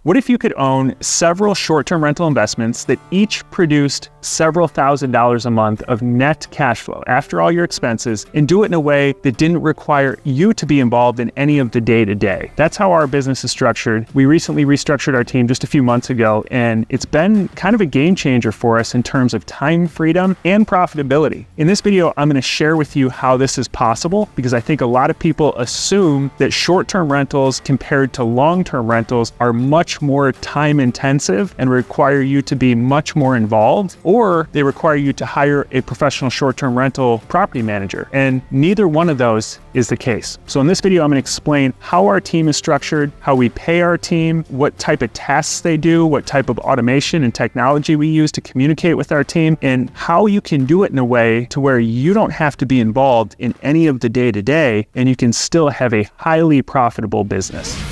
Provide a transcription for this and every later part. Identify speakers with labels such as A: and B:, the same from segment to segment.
A: What if you could own several short-term rental investments that each produced several $1,000s a month of net cash flow after all your expenses, and do it in a way that didn't require you to be involved in any of the day-to-day? That's how our business is structured. We recently restructured our team just a few months ago, and it's been kind of a game changer for us in terms of time freedom and profitability. In this video, I'm going to share with you how this is possible, because I think a lot of people assume that short-term rentals compared to long-term rentals are much more time intensive and require you to be much more involved, or they require you to hire a professional short-term rental property manager. And neither one of those is the case. So in this video, I'm going to explain how our team is structured, how we pay our team, what type of tasks they do, what type of automation and technology we use to communicate with our team, and how you can do it in a way to where you don't have to be involved in any of the day-to-day, and you can still have a highly profitable business.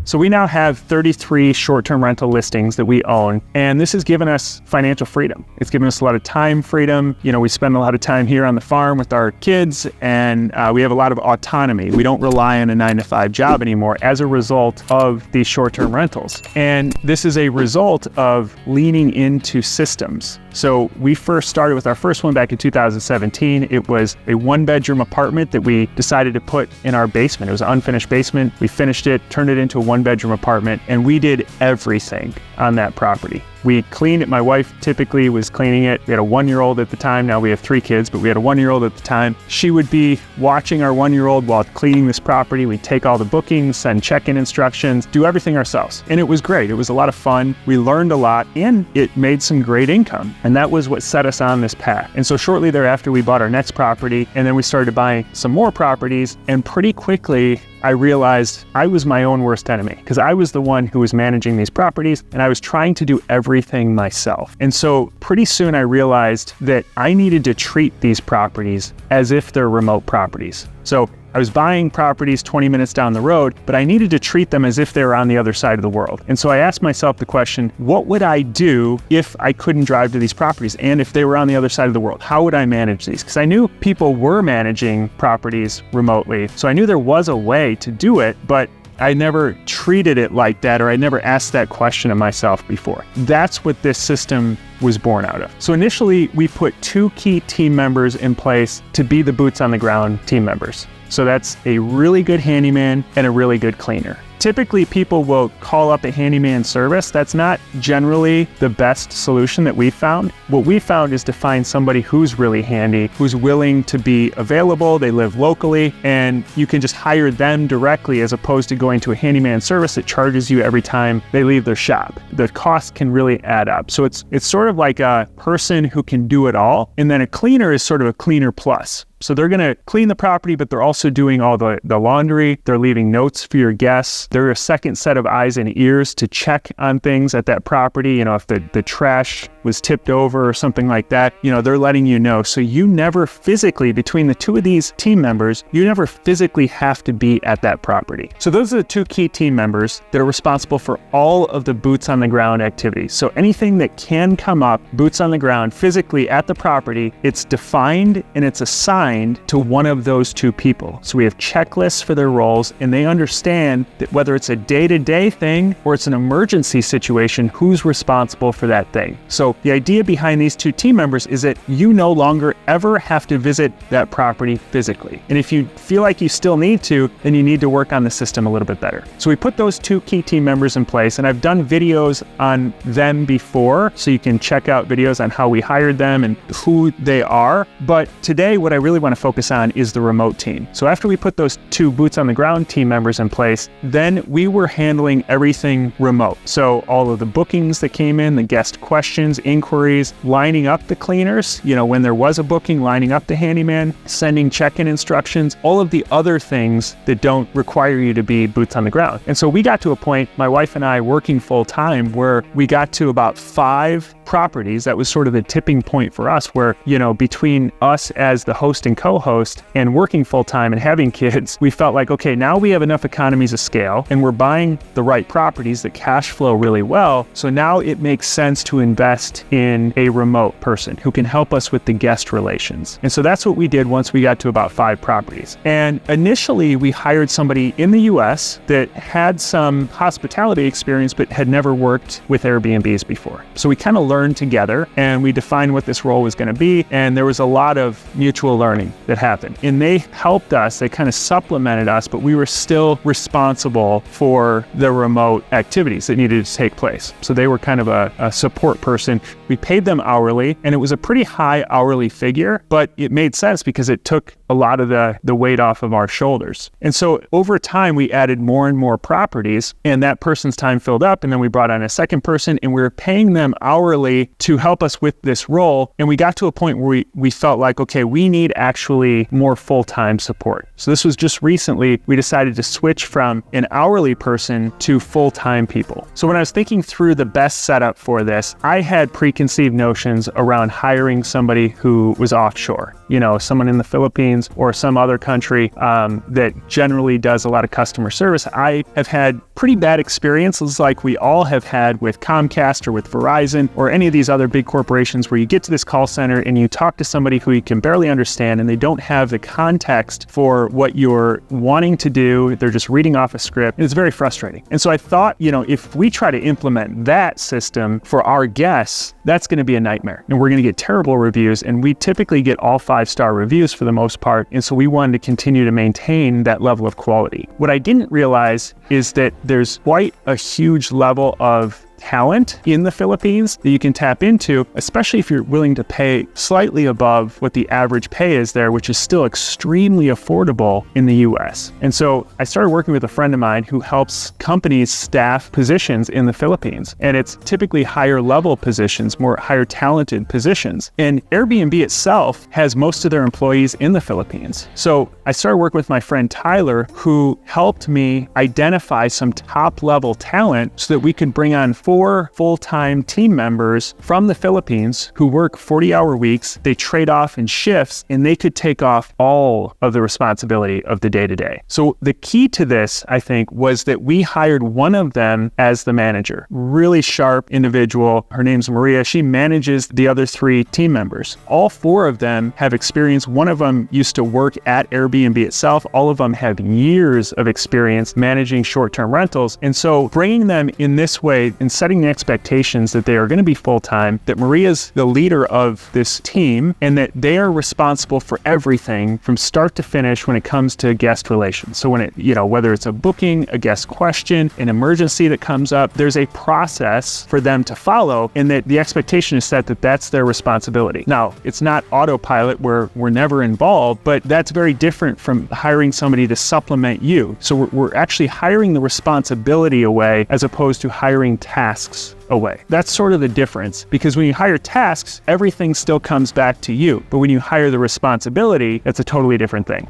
A: So we now have 33 short-term rental listings that we own, and this has given us financial freedom. It's given us a lot of time freedom. You know, we spend a lot of time here on the farm with our kids, and we have a lot of autonomy. We don't rely on a 9-to-5 job anymore as a result of these short-term rentals. And this is a result of leaning into systems. So we first started with our first one back in 2017. It was a 1-bedroom apartment that we decided to put in our basement. It was an unfinished basement. We finished it, turned it into a 1-bedroom apartment, and we did everything on that property. We cleaned it. My wife typically was cleaning it. We had a 1-year-old at the time. Now we have 3 kids, but we had a 1-year-old at the time. She would be watching our 1-year-old while cleaning this property. We'd take all the bookings, send check-in instructions, do everything ourselves. And it was great. It was a lot of fun. We learned a lot, and it made some great income. And that was what set us on this path. And so shortly thereafter, we bought our next property, and then we started buying some more properties. And pretty quickly, I realized I was my own worst enemy, because I was the one who was managing these properties, and I was trying to do everything myself. And so pretty soon I realized that I needed to treat these properties as if they're remote properties. So I was buying properties 20 minutes down the road, but I needed to treat them as if they were on the other side of the world. And so I asked myself the question, what would I do if I couldn't drive to these properties, and if they were on the other side of the world? How would I manage these? Because I knew people were managing properties remotely. So I knew there was a way to do it, but I never treated it like that, or I never asked that question of myself before. That's what this system was born out of. So initially, we put 2 key team members in place to be the boots on the ground team members. So that's a really good handyman and a really good cleaner. Typically, people will call up a handyman service. That's not generally the best solution that we found. What we found is to find somebody who's really handy, who's willing to be available, they live locally, and you can just hire them directly as opposed to going to a handyman service that charges you every time they leave their shop. The cost can really add up. So it's sort of like a person who can do it all, and then a cleaner is sort of a cleaner plus. So they're going to clean the property, but they're also doing all the laundry. They're leaving notes for your guests. They're a second set of eyes and ears to check on things at that property. You know, if the trash was tipped over or something like that, you know, they're letting you know. So you never physically, between the 2 of these team members, you never physically have to be at that property. So those are the 2 key team members that are responsible for all of the boots on the ground activities. So anything that can come up, boots on the ground, physically at the property, it's defined and it's assigned to one of those 2 people. So we have checklists for their roles, and they understand that whether it's a day-to-day thing or it's an emergency situation, who's responsible for that thing. So the idea behind these 2 team members is that you no longer ever have to visit that property physically. And if you feel like you still need to, then you need to work on the system a little bit better. So we put those 2 key team members in place, and I've done videos on them before, so you can check out videos on how we hired them and who they are. But today, what I really want to focus on is the remote team. So after we put those 2 boots on the ground team members in place, then we were handling everything remote. So all of the bookings that came in, the guest questions, inquiries, lining up the cleaners, you know, when there was a booking, lining up the handyman, sending check-in instructions, all of the other things that don't require you to be boots on the ground. And so we got to a point, my wife and I working full time, where we got to about 5 properties, that was sort of the tipping point for us where, between us as the host and co-host and working full-time and having kids, we felt like, okay, now we have enough economies of scale and we're buying the right properties that cash flow really well. So now it makes sense to invest in a remote person who can help us with the guest relations. And so that's what we did once we got to about 5 properties. And initially we hired somebody in the US that had some hospitality experience but had never worked with Airbnbs before. So we kind of learned together and we defined what this role was going to be. And there was a lot of mutual learning that happened. And they helped us, they kind of supplemented us, but we were still responsible for the remote activities that needed to take place. So they were kind of a support person. We paid them hourly, and it was a pretty high hourly figure, but it made sense because it took a lot of the weight off of our shoulders. And so over time, we added more and more properties, and that person's time filled up, and then we brought on a second person, and we were paying them hourly to help us with this role. And we got to a point where we felt like, okay, we need actually more full-time support. So this was just recently, we decided to switch from an hourly person to full-time people. So when I was thinking through the best setup for this, I had preconceived notions around hiring somebody who was offshore, someone in the Philippines or some other country that generally does a lot of customer service. I have had pretty bad experiences like we all have had with Comcast or with Verizon or any of these other big corporations where you get to this call center and you talk to somebody who you can barely understand and they don't have the context for what you're wanting to do. They're just reading off a script. It's very frustrating. And so I thought, if we try to implement that system for our guests, that's going to be a nightmare. And we're going to get terrible reviews. And we typically get all 5-star reviews for the most part. And so we wanted to continue to maintain that level of quality. What I didn't realize is that there's quite a huge level of talent in the Philippines that you can tap into, especially if you're willing to pay slightly above what the average pay is there, which is still extremely affordable in the US. And so I started working with a friend of mine who helps companies staff positions in the Philippines. And it's typically higher level positions, more higher talented positions. And Airbnb itself has most of their employees in the Philippines. So I started working with my friend Tyler, who helped me identify some top level talent so that we could bring on 4 full-time team members from the Philippines who work 40-hour weeks. They trade off in shifts and they could take off all of the responsibility of the day-to-day. So the key to this, I think, was that we hired one of them as the manager. Really sharp individual. Her name's Maria. She manages the other 3 team members. All 4 of them have experience. One of them used to work at Airbnb itself. All of them have years of experience managing short-term rentals. And so bringing them in this way and setting the expectations that they are going to be full-time, that Maria's the leader of this team, and that they are responsible for everything from start to finish when it comes to guest relations. So when it, whether it's a booking, a guest question, an emergency that comes up, there's a process for them to follow, and that the expectation is set that that's their responsibility. Now, it's not autopilot where we're never involved, but that's very different from hiring somebody to supplement you. So we're actually hiring the responsibility away as opposed to hiring tasks away. That's sort of the difference, because when you hire tasks, everything still comes back to you. But when you hire the responsibility, that's a totally different thing.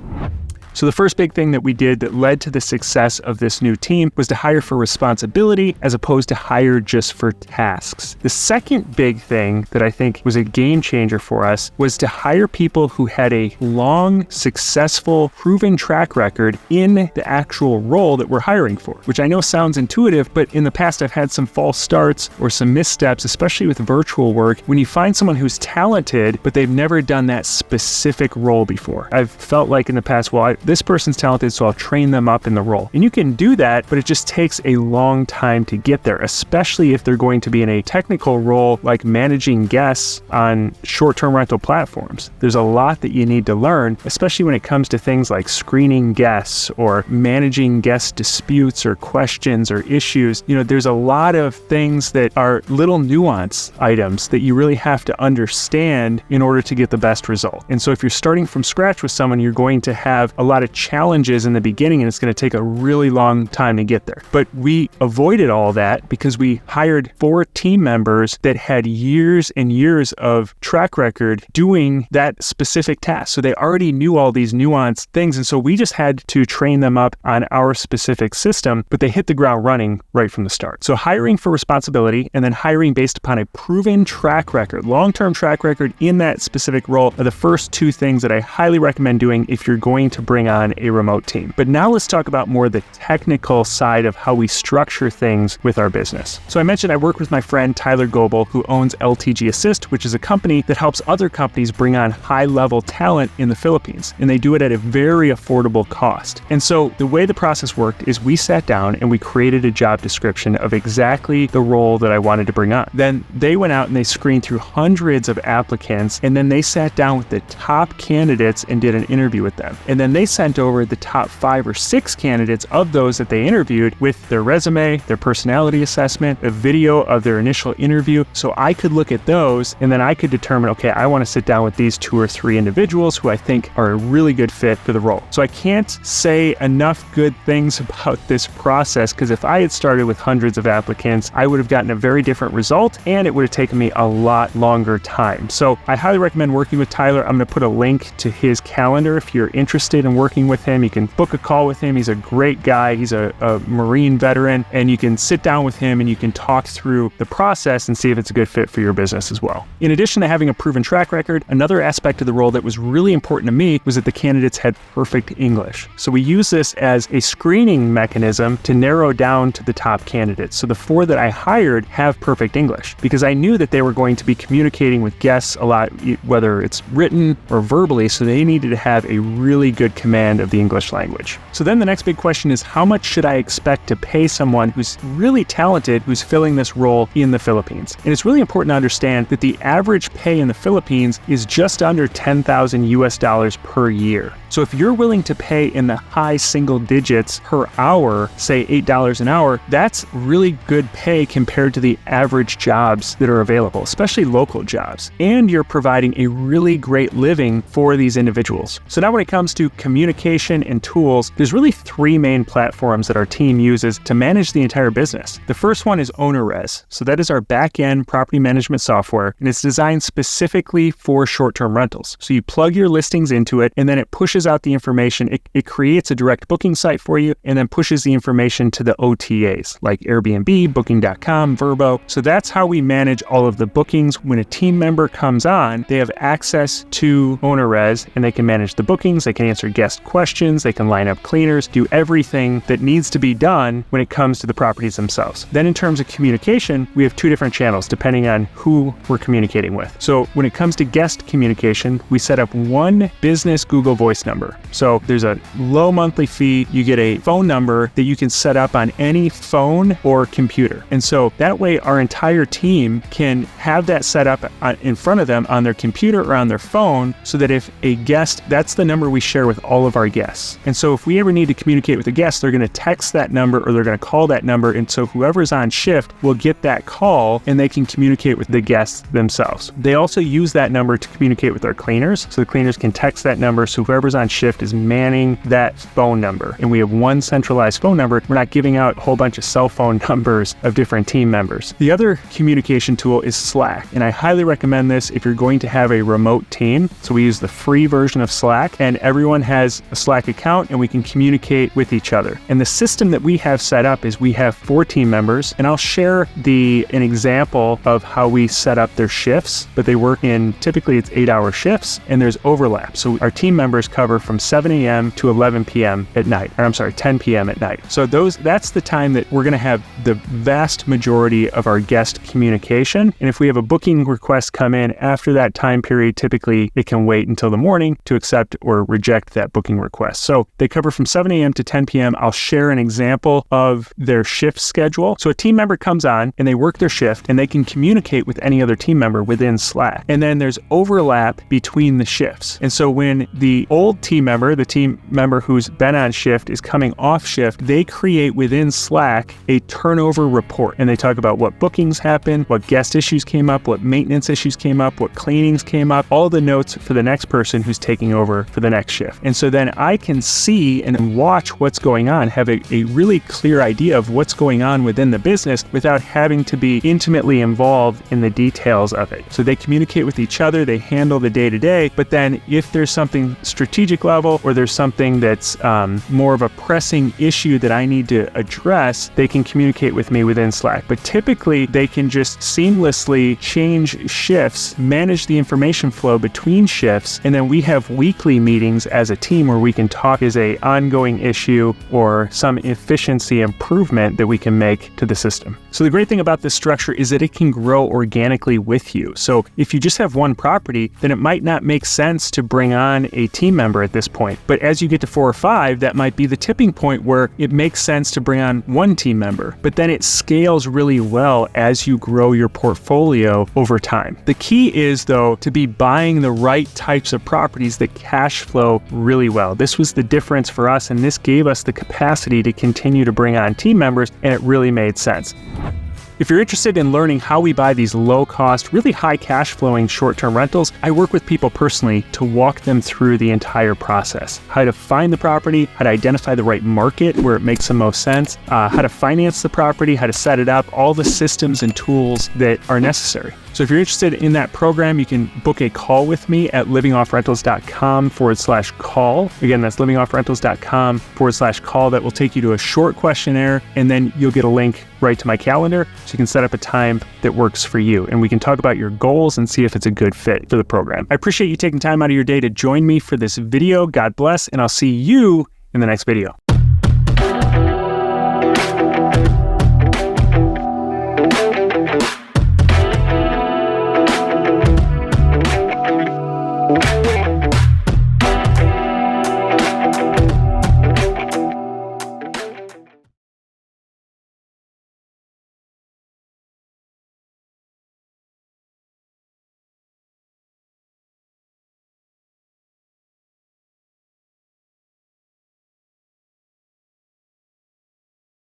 A: So the first big thing that we did that led to the success of this new team was to hire for responsibility as opposed to hire just for tasks. The second big thing that I think was a game changer for us was to hire people who had a long, successful, proven track record in the actual role that we're hiring for, which I know sounds intuitive, but in the past I've had some false starts or some missteps, especially with virtual work. When you find someone who's talented, but they've never done that specific role before, I've felt like in the past, this person's talented, so I'll train them up in the role. And you can do that, but it just takes a long time to get there, especially if they're going to be in a technical role like managing guests on short-term rental platforms. There's a lot that you need to learn, especially when it comes to things like screening guests or managing guest disputes or questions or issues. There's a lot of things that are little nuance items that you really have to understand in order to get the best result. And so if you're starting from scratch with someone, you're going to have a lot lot of challenges in the beginning, and it's going to take a really long time to get there. But we avoided all that because we hired 4 team members that had years and years of track record doing that specific task. So they already knew all these nuanced things. And so we just had to train them up on our specific system, but they hit the ground running right from the start. So hiring for responsibility and then hiring based upon a proven track record, long-term track record in that specific role are the first 2 things that I highly recommend doing if you're going to bring on a remote team. But now let's talk about more the technical side of how we structure things with our business. So I mentioned I work with my friend Tyler Goebel, who owns LTG Assist, which is a company that helps other companies bring on high-level talent in the Philippines, and they do it at a very affordable cost. And so the way the process worked is we sat down and we created a job description of exactly the role that I wanted to bring on. Then they went out and they screened through hundreds of applicants, and then they sat down with the top candidates and did an interview with them. And then they sent over the top 5 or 6 candidates of those that they interviewed with their resume, their personality assessment, a video of their initial interview. So I could look at those and then I could determine, okay, I want to sit down with these 2 or 3 individuals who I think are a really good fit for the role. So I can't say enough good things about this process, because if I had started with hundreds of applicants, I would have gotten a very different result and it would have taken me a lot longer time. So I highly recommend working with Tyler. I'm going to put a link to his calendar. If you're interested in working with him, you can book a call with him. He's a great guy. He's a Marine veteran, and you can sit down with him and you can talk through the process and see if it's a good fit for your business as well. In addition to having a proven track record, another aspect of the role that was really important to me was that the candidates had perfect English. So we use this as a screening mechanism to narrow down to the top candidates. So the 4 that I hired have perfect English because I knew that they were going to be communicating with guests a lot, whether it's written or verbally, so they needed to have a really good command of the English language. So then the next big question is, how much should I expect to pay someone who's really talented, who's filling this role in the Philippines? And it's really important to understand that the average pay in the Philippines is just under $10,000 per year. So if you're willing to pay in the high single digits per hour, say $8 an hour, that's really good pay compared to the average jobs that are available, especially local jobs. And you're providing a really great living for these individuals. So now when it comes to communication and tools, there's really 3 main platforms that our team uses to manage the entire business. The first one is OwnerRez. So that is our back-end property management software, and it's designed specifically for short-term rentals. So you plug your listings into it, and then it pushes out the information. It creates a direct booking site for you, and then pushes the information to the OTAs like Airbnb, Booking.com, Vrbo. So that's how we manage all of the bookings. When a team member comes on, they have access to OwnerRez, and they can manage the bookings, they can answer guest questions, they can line up cleaners, do everything that needs to be done when it comes to the properties themselves. Then in terms of communication, we have 2 different channels depending on who we're communicating with. So when it comes to guest communication, we set up 1 business Google Voice number. So there's a low monthly fee. You get a phone number that you can set up on any phone or computer. And so that way our entire team can have that set up in front of them on their computer or on their phone, so that if a guest, that's the number we share with all of our guests. And so if we ever need to communicate with a guest, they're going to text that number or they're going to call that number. And so whoever's on shift will get that call and they can communicate with the guests themselves. They also use that number to communicate with our cleaners. So the cleaners can text that number. So whoever's on shift is manning that phone number. And we have 1 centralized phone number. We're not giving out a whole bunch of cell phone numbers of different team members. The other communication tool is Slack. And I highly recommend this if you're going to have a remote team. So we use the free version of Slack, and everyone has a Slack account and we can communicate with each other. And the system that we have set up is we have 4 team members, and I'll share an example of how we set up their shifts, but they work in, typically it's 8-hour shifts, and there's overlap. So our team members cover from 7 a.m. to 11 p.m. at night, or I'm sorry, 10 p.m. at night. So that's the time that we're going to have the vast majority of our guest communication. And if we have a booking request come in after that time period, typically it can wait until the morning to accept or reject that booking request. So they cover from 7 a.m. to 10 p.m. I'll share an example of their shift schedule. So a team member comes on and they work their shift and they can communicate with any other team member within Slack. And then there's overlap between the shifts. And so when the old old team member, the team member who's been on shift, is coming off shift, they create within Slack a turnover report. And they talk about what bookings happened, what guest issues came up, what maintenance issues came up, what cleanings came up, all the notes for the next person who's taking over for the next shift. And so then I can see and watch what's going on, have a really clear idea of what's going on within the business without having to be intimately involved in the details of it. So they communicate with each other, they handle the day-to-day, but then if there's something strategic level or there's something that's more of a pressing issue that I need to address, they can communicate with me within Slack. But typically they can just seamlessly change shifts, manage the information flow between shifts, and then we have weekly meetings as a team where we can talk as a ongoing issue or some efficiency improvement that we can make to the system. So the great thing about this structure is that it can grow organically with you. So if you just have one property, then it might not make sense to bring on a team member at this point. But as you get to 4 or 5, that might be the tipping point where it makes sense to bring on one team member. But then it scales really well as you grow your portfolio over time. The key is, though, to be buying the right types of properties that cash flow really well. This was the difference for us, and this gave us the capacity to continue to bring on team members, and it really made sense. If you're interested in learning how we buy these low-cost, really high cash-flowing short-term rentals, I work with people personally to walk them through the entire process. How to find the property, how to identify the right market where it makes the most sense, how to finance the property, how to set it up, all the systems and tools that are necessary. So if you're interested in that program, you can book a call with me at livingoffrentals.com/call. Again, that's livingoffrentals.com/call. That will take you to a short questionnaire, and then you'll get a link right to my calendar so you can set up a time that works for you. And we can talk about your goals and see if it's a good fit for the program. I appreciate you taking time out of your day to join me for this video. God bless, and I'll see you in the next video.